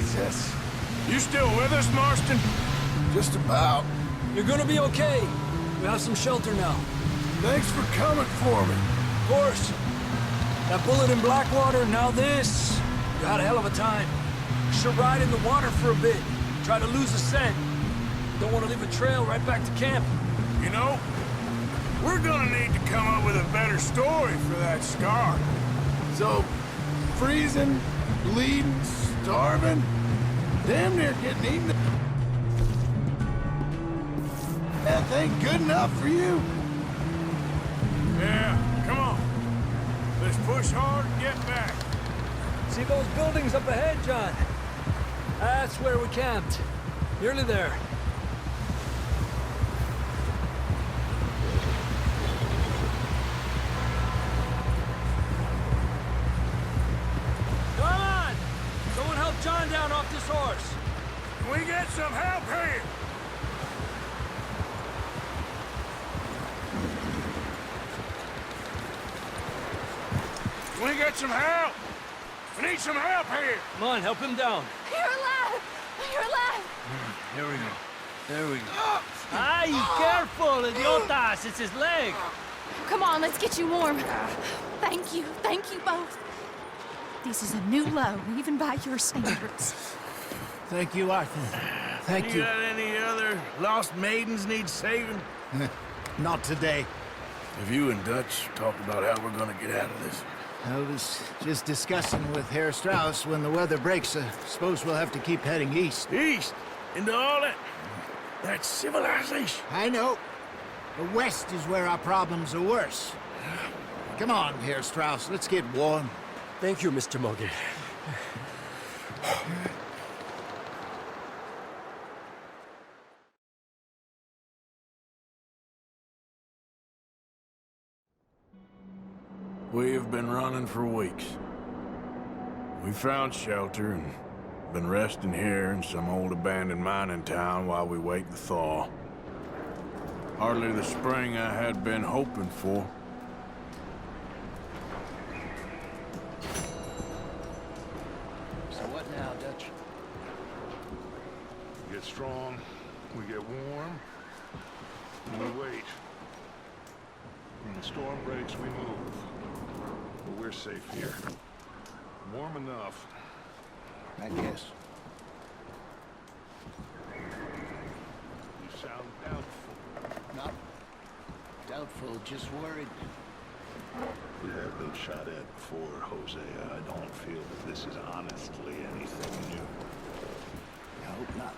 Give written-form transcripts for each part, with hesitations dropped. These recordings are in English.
Jesus. You still with us, Marston? Just about. You're gonna be okay. We have some shelter now. Thanks for coming for me. Of course. That bullet in Blackwater, now this. You had a hell of a time. You should ride in the water for a bit. Try to lose the scent. Don't want to leave a trail right back to camp. You know, we're gonna need to come up with a better story for that scar. So, freezing, bleeding, starving, damn near getting eaten. That ain't good enough for you? Yeah, come on. Let's push hard and get back. See those buildings up ahead, John? That's where we camped. Nearly there. Come on! Someone help John down off this horse. Can we get some help here? Can we get some help? We need some help here. Come on, help him down. You're alive! You're alive! Here we go. There we go. Ay, careful, idiotas! It's his leg. Come on, let's get you warm. Thank you both. This is a new low, even by your standards. Thank you, Arthur. Thank you. Got any other lost maidens need saving? Not today. Have you and Dutch talked about how we're gonna get out of this? I was just discussing with Herr Strauss when the weather breaks. I suppose we'll have to keep heading east. East? Into all that civilization? I know. The west is where our problems are worse. Come on, Herr Strauss, let's get warm. Thank you, Mr. Morgan. We have been running for weeks. We found shelter and been resting here in some old abandoned mining town while we wait the thaw. Hardly the spring I had been hoping for. So what now, Dutch? We get strong, we get warm, and we wait. When the storm breaks, we move. But we're safe here. Warm enough. I guess. You sound doubtful. Not doubtful, just worried. We have been shot at before, Hosea. I don't feel that this is honestly anything new. I hope not.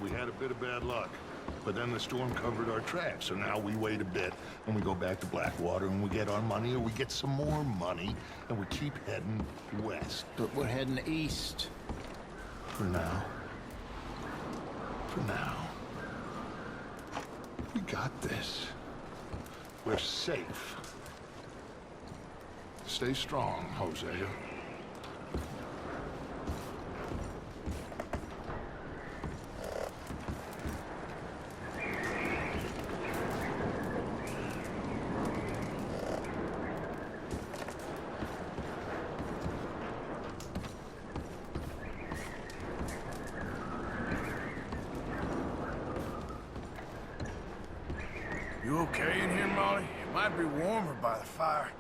We had a bit of bad luck, but then the storm covered our tracks, so now we wait a bit, and we go back to Blackwater, and we get our money, or we get some more money, and we keep heading west. But we're heading east. For now. For now. We got this. We're safe. Stay strong, Hosea. You okay in here, Molly? It might be warmer by the fire.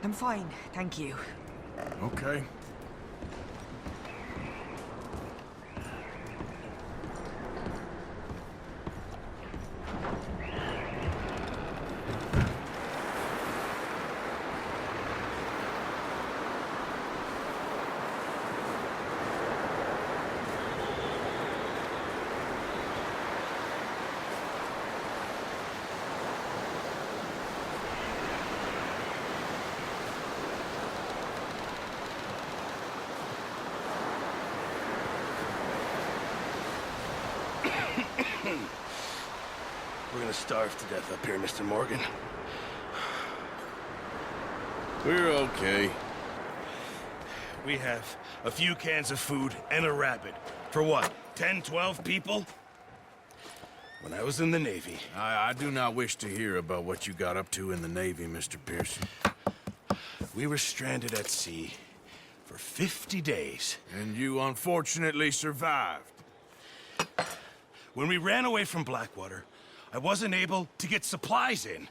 I'm fine, thank you. Okay. We're gonna starve to death up here, Mr. Morgan. We're okay. We have a few cans of food and a rabbit. For what, 10, 12 people? When I was in the Navy... I do not wish to hear about what you got up to in the Navy, Mr. Pearson. We were stranded at sea for for 50 days. And you unfortunately survived. When we ran away from Blackwater, I wasn't able to get supplies in.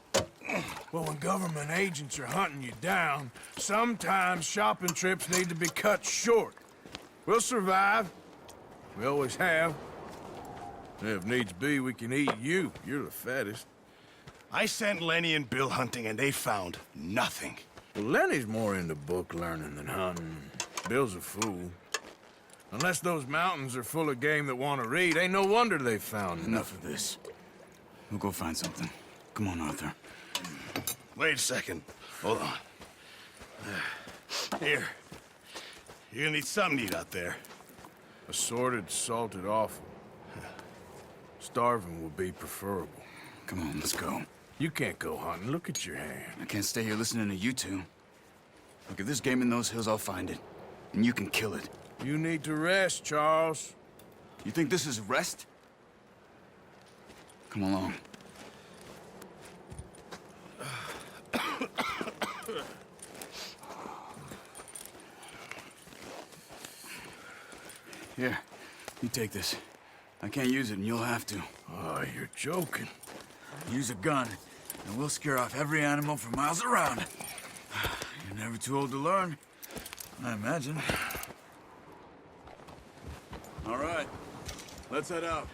Well, when government agents are hunting you down, sometimes shopping trips need to be cut short. We'll survive. We always have. If needs be, we can eat you. You're the fattest. I sent Lenny and Bill hunting, and they found nothing. Well, Lenny's more into book learning than hunting. Bill's a fool. Unless those mountains are full of game that want to read, ain't no wonder they found Enough of this. We'll go find something. Come on, Arthur. Wait a second. Hold on. Here. You're gonna need something to eat out there. Assorted, salted offal. Starving would be preferable. Come on, let's go. You can't go hunting. Look at your hand. I can't stay here listening to you two. Look, if there's game in those hills, I'll find it. And you can kill it. You need to rest, Charles. You think this is rest? Come along. Here, you take this. I can't use it, and you'll have to. Oh, you're joking. Use a gun, and we'll scare off every animal for miles around. You're never too old to learn, I imagine. All right, let's head out.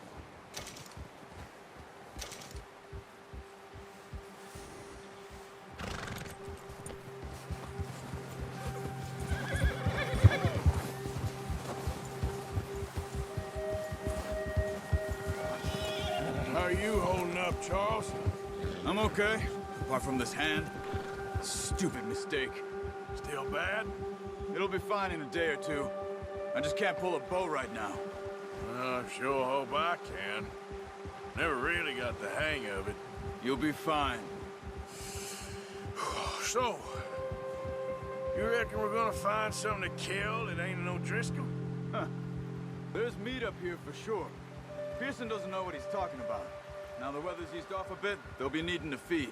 How are you holding up, Charles? I'm okay, apart from this hand. Stupid mistake. Still bad? It'll be fine in a day or two. I just can't pull a bow right now. I sure hope I can. Never really got the hang of it. You'll be fine. So, you reckon we're gonna find something to kill that ain't no Driscoll? Huh. There's meat up here for sure. Pearson doesn't know what he's talking about. Now the weather's eased off a bit, they'll be needing to feed.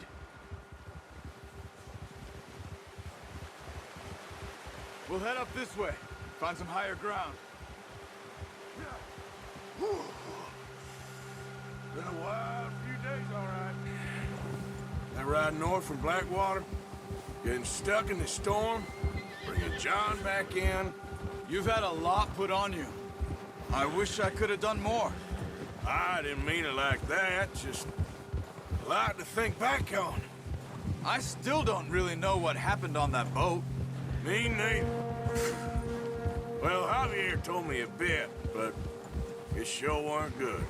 We'll head up this way. Find some higher ground. Been a wild few days, all right. That ride north from Blackwater, getting stuck in the storm, bringing John back in. You've had a lot put on you. I wish I could have done more. I didn't mean it like that, just a lot to think back on. I still don't really know what happened on that boat. Me neither. Well, Javier told me a bit, but it sure weren't good.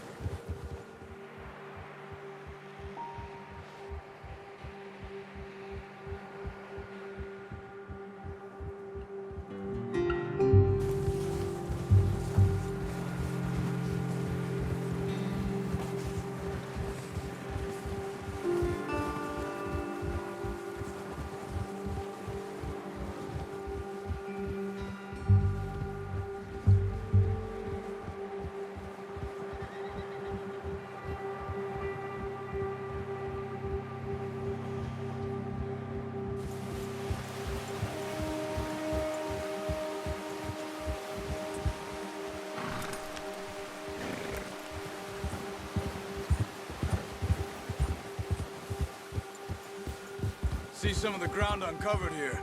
See some of the ground uncovered here.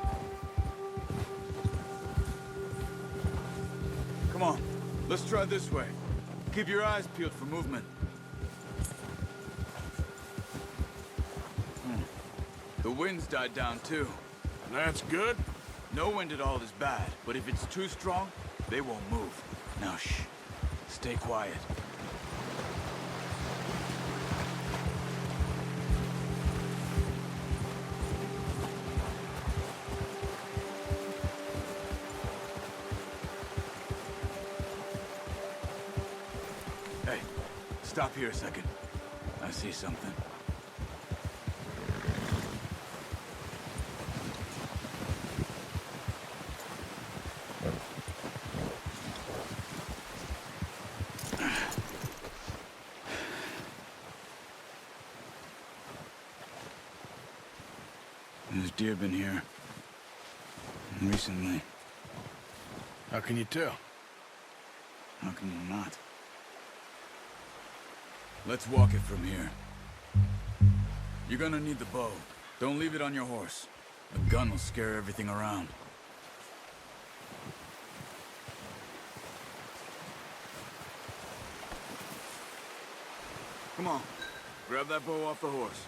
Come on, let's try this way. Keep your eyes peeled for movement. The wind's died down too. That's good. No wind at all is bad, but if it's too strong, they won't move. Now shh, stay quiet. Hey, stop here a second. I see something. There's deer been here. Recently. How can you tell? How can you not? Let's walk it from here. You're gonna need the bow. Don't leave it on your horse. A gun will scare everything around. Come on. Grab that bow off the horse.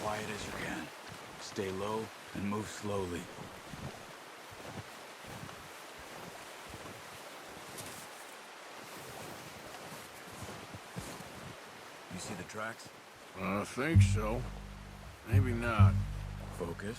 Quiet as you can. Stay low and move slowly. You see the tracks? I think so. Maybe not. Focus.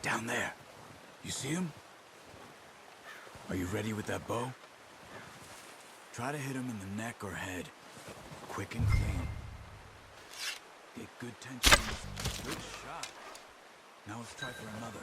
Down there. You see him? Are you ready with that bow? Try to hit him in the neck or head. Quick and clean. Get good tension. Good shot. Now let's try for another.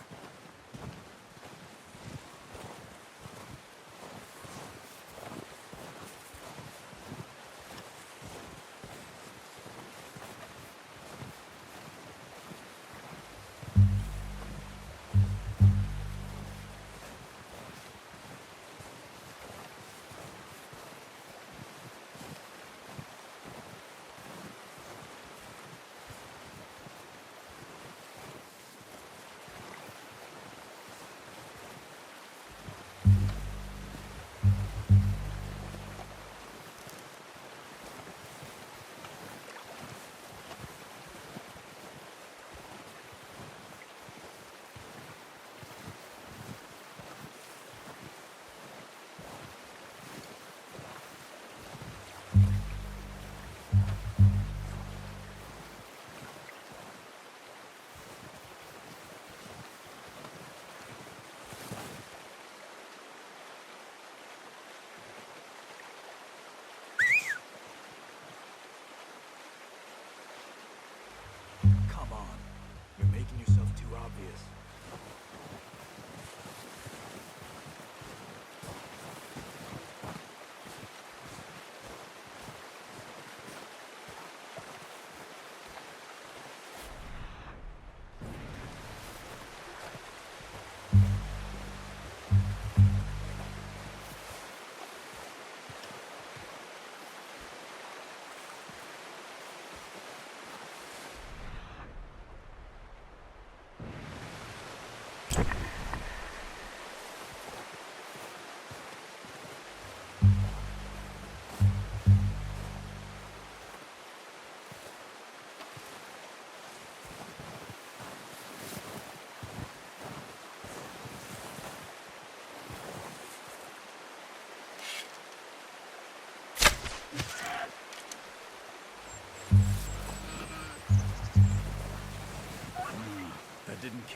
Come on. You're making yourself too obvious.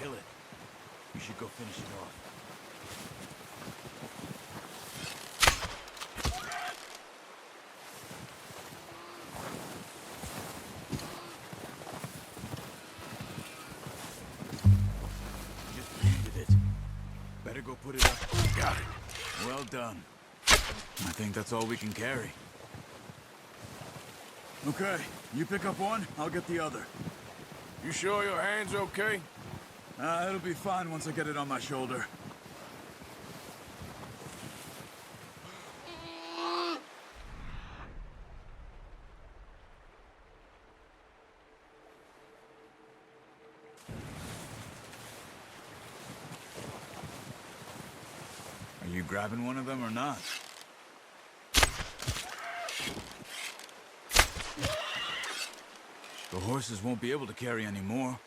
kill it. You should go finish it off. Just wounded it. Better go put it up. Got it. Well done. I think that's all we can carry. Okay, you pick up one, I'll get the other. You sure your hand's okay? It'll be fine once I get it on my shoulder. Are you grabbing one of them or not? The horses won't be able to carry any more.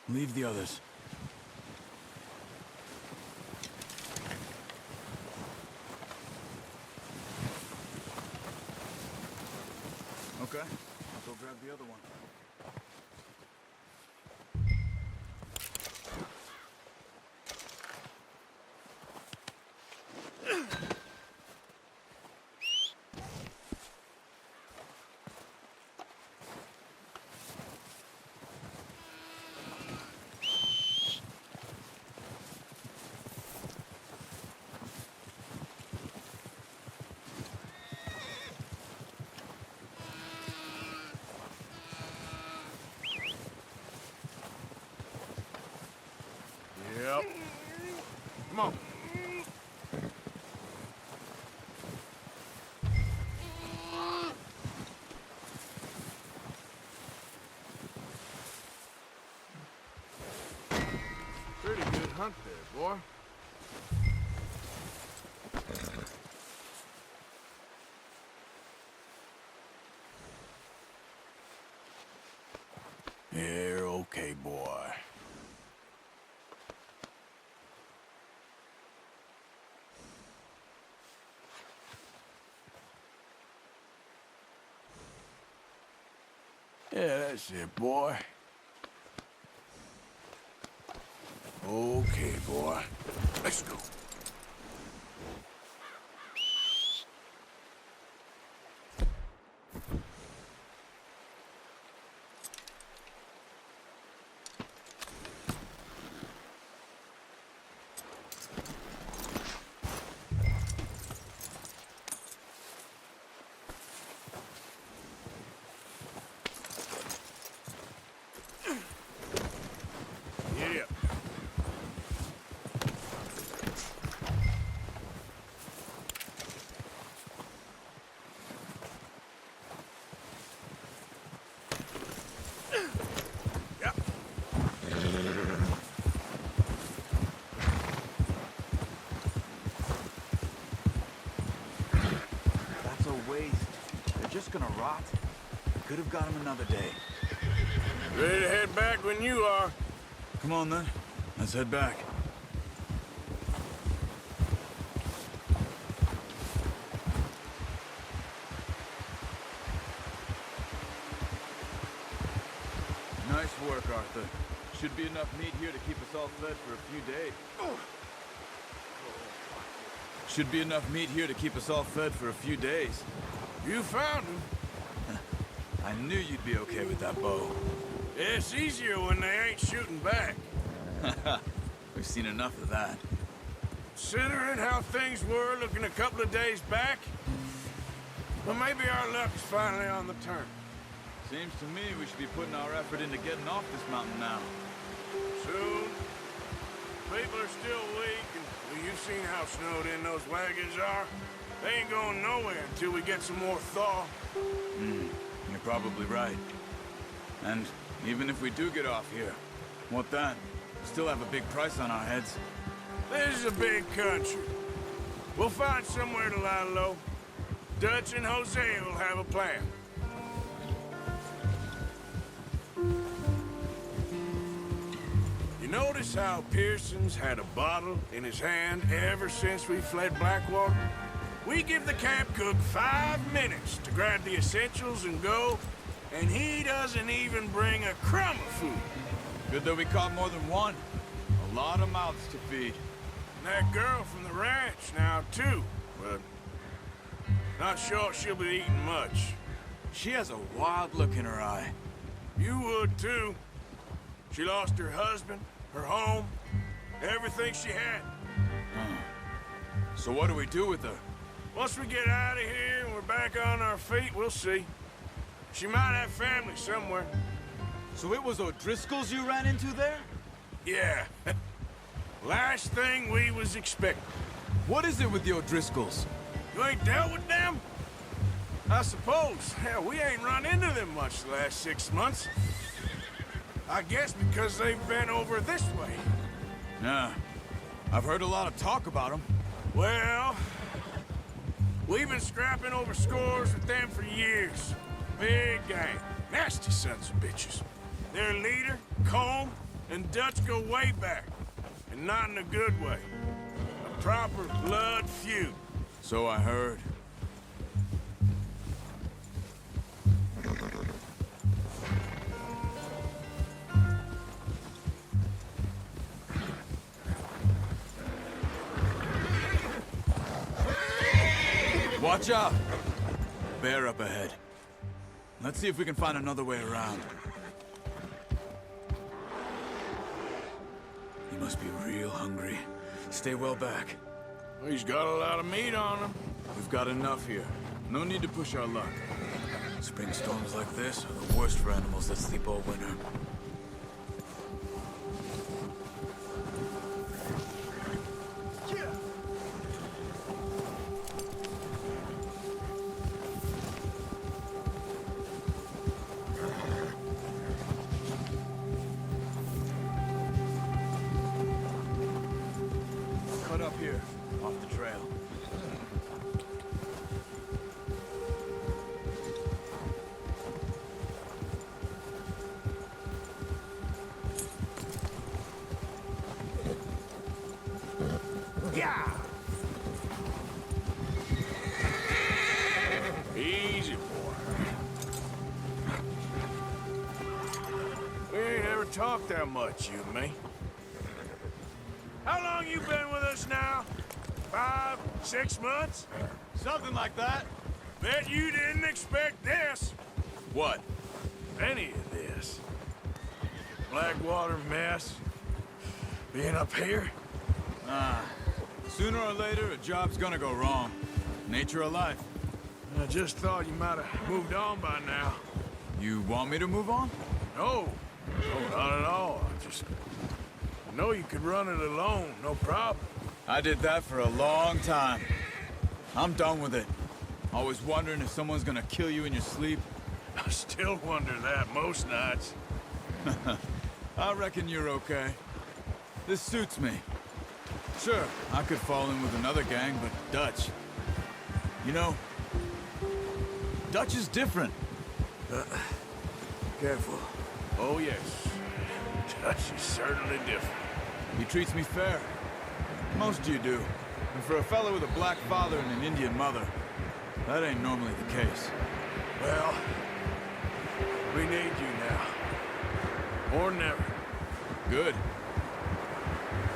Leave the others. Okay, I'll go grab the other one. Yep. Come on. Pretty good hunt there, boy. You're okay, boy. Yeah, that's it, boy. Okay, boy. Let's go. Yeah. Yep. That's a waste. They're just gonna rot. Could have got them another day. Ready to head back when you are. Come on then. Let's head back. Nice work, Arthur. Should be enough meat here to keep us all fed for a few days. Should be enough meat here to keep us all fed for a few days. You found him. I knew you'd be okay with that bow. It's easier when they ain't shooting back. We've seen enough of that. Considering how things were looking a couple of days back, well, maybe our luck is finally on the turn. Seems to me we should be putting our effort into getting off this mountain now. Soon. People are still weak, and well, you've seen how snowed in those wagons are. They ain't going nowhere until we get some more thaw. You're probably right. And even if we do get off here, what then? We still have a big price on our heads. This is a big country. We'll find somewhere to lie low. Dutch and Jose will have a plan. You notice how Pearson's had a bottle in his hand ever since we fled Blackwater? We give the camp cook 5 minutes to grab the essentials and go, and he doesn't even bring a crumb of food. Good that we caught more than one. Lot of mouths to feed. And that girl from the ranch now, too. But not sure she'll be eating much. She has a wild look in her eye. You would, too. She lost her husband, her home, everything she had. So what do we do with her? Once we get out of here and we're back on our feet, we'll see. She might have family somewhere. So it was O'Driscoll's you ran into there? Yeah. Last thing we was expecting. What is it with the O'Driscolls? You ain't dealt with them? I suppose. Hell, we ain't run into them much the last 6 months. I guess because they've been over this way. Nah. I've heard a lot of talk about them. Well, we've been scrapping over scores with them for years. Big gang. Nasty sons of bitches. Their leader, Colm, and Dutch go way back. And not in a good way. A proper blood feud. So I heard. Watch out! Bear up ahead. Let's see if we can find another way around. He must be real hungry. Stay well back. He's got a lot of meat on him. We've got enough here. No need to push our luck. Spring storms like this are the worst for animals that sleep all winter. Cut up here, off the trail. Yeah! Easy, boy. We ain't ever talked that much, you and me. How long you been with us now? 5, 6 months? Something like that. Bet you didn't expect this. What? Any of this. Blackwater mess. Being up here. Sooner or later, a job's gonna go wrong. Nature of life. I just thought you might have moved on by now. You want me to move on? No. No, not at all. I know you could run it alone, no problem. I did that for a long time. I'm done with it. Always wondering if someone's gonna kill you in your sleep. I still wonder that most nights. I reckon you're okay. This suits me. Sure, I could fall in with another gang, but Dutch... You know, Dutch is different. Careful. Oh, yes. Dutch is certainly different. He treats me fair. Most of you do. And for a fellow with a black father and an Indian mother, that ain't normally the case. Well, we need you now. More than ever. Good.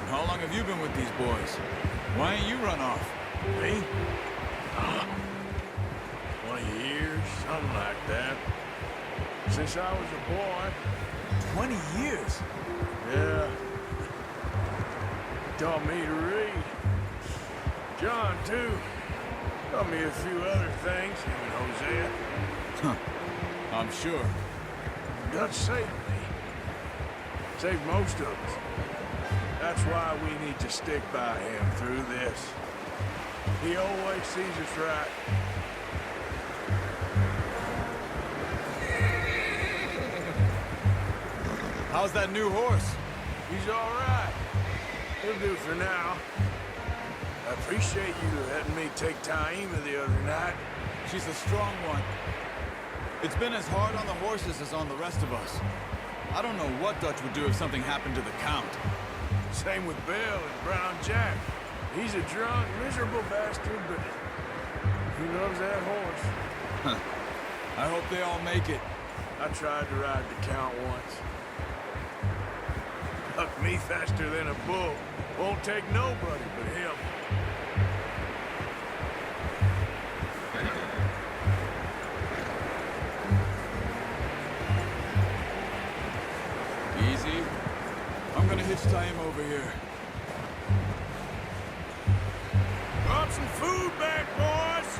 And how long have you been with these boys? Why ain't you run off? Me? 20 years, something like that. Since I was a boy. 20 years? Yeah. He taught me to read. John, too. Taught me a few other things, him and Hosea. Huh. I'm sure. Dutch saved me. Saved most of us. That's why we need to stick by him through this. He always sees us right. How's that new horse? He's all right. He'll do for now. I appreciate you letting me take Taima the other night. She's a strong one. It's been as hard on the horses as on the rest of us. I don't know what Dutch would do if something happened to the Count. Same with Bill and Brown Jack. He's a drunk, miserable bastard, but he loves that horse. I hope they all make it. I tried to ride the Count once. Buck me faster than a bull. Won't take nobody but him. Easy. I'm gonna hitch tie him over here. Brought some food back, boys!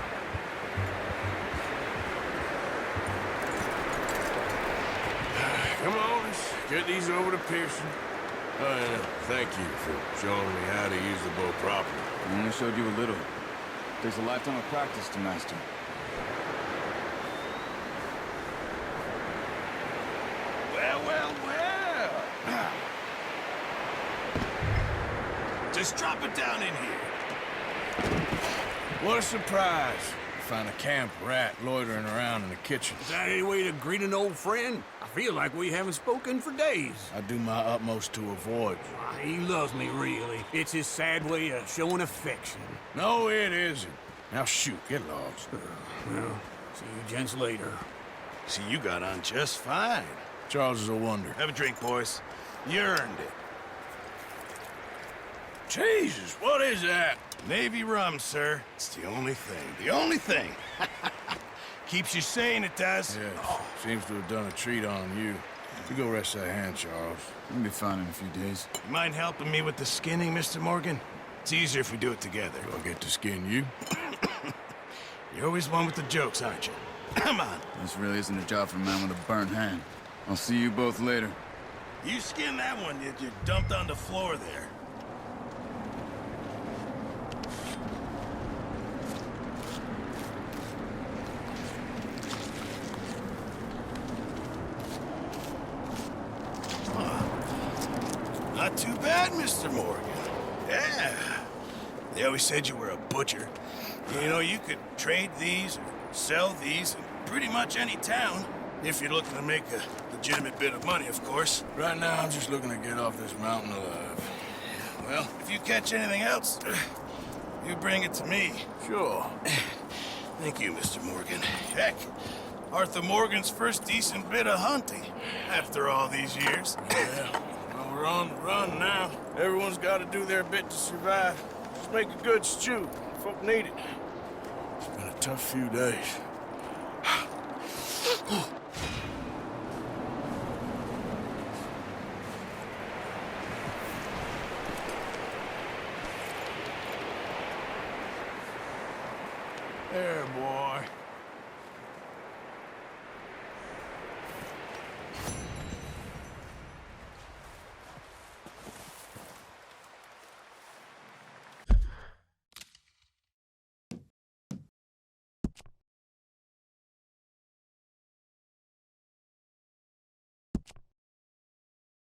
Come on, let's get these over to Pearson. Thank you for showing me how to use the bow properly. I only showed you a little. Takes a lifetime of practice to master. Well, well, well. Just drop it down in here. What a surprise. Find a camp rat loitering around in the kitchen. Is that any way to greet an old friend? I feel like we haven't spoken for days. I do my utmost to avoid you. He loves me, really. It's his sad way of showing affection. No, it isn't. Now shoot, get lost. Well, see you gents later. See, you got on just fine. Charles is a wonder. Have a drink, boys. You earned it. Jesus, what is that? Navy rum, sir. It's the only thing. The only thing. Keeps you sane, it does. Yes, seems to have done a treat on you. You go rest that hand, Charles. You'll be fine in a few days. You mind helping me with the skinning, Mr. Morgan? It's easier if we do it together. Do I get to skin you? You're always one with the jokes, aren't you? Come on. This really isn't a job for a man with a burnt hand. I'll see you both later. You skin that one that you dumped on the floor there. Not too bad, Mr. Morgan. Yeah. They always said you were a butcher. You know, you could trade these or sell these in pretty much any town. If you're looking to make a legitimate bit of money, of course. Right now, I'm just looking to get off this mountain alive. Well, if you catch anything else, you bring it to me. Sure. Thank you, Mr. Morgan. Heck, Arthur Morgan's first decent bit of hunting after all these years. Yeah. Well, we're on the run now. Everyone's got to do their bit to survive. Just make a good stew. Folk need it. It's been a tough few days. There, boy.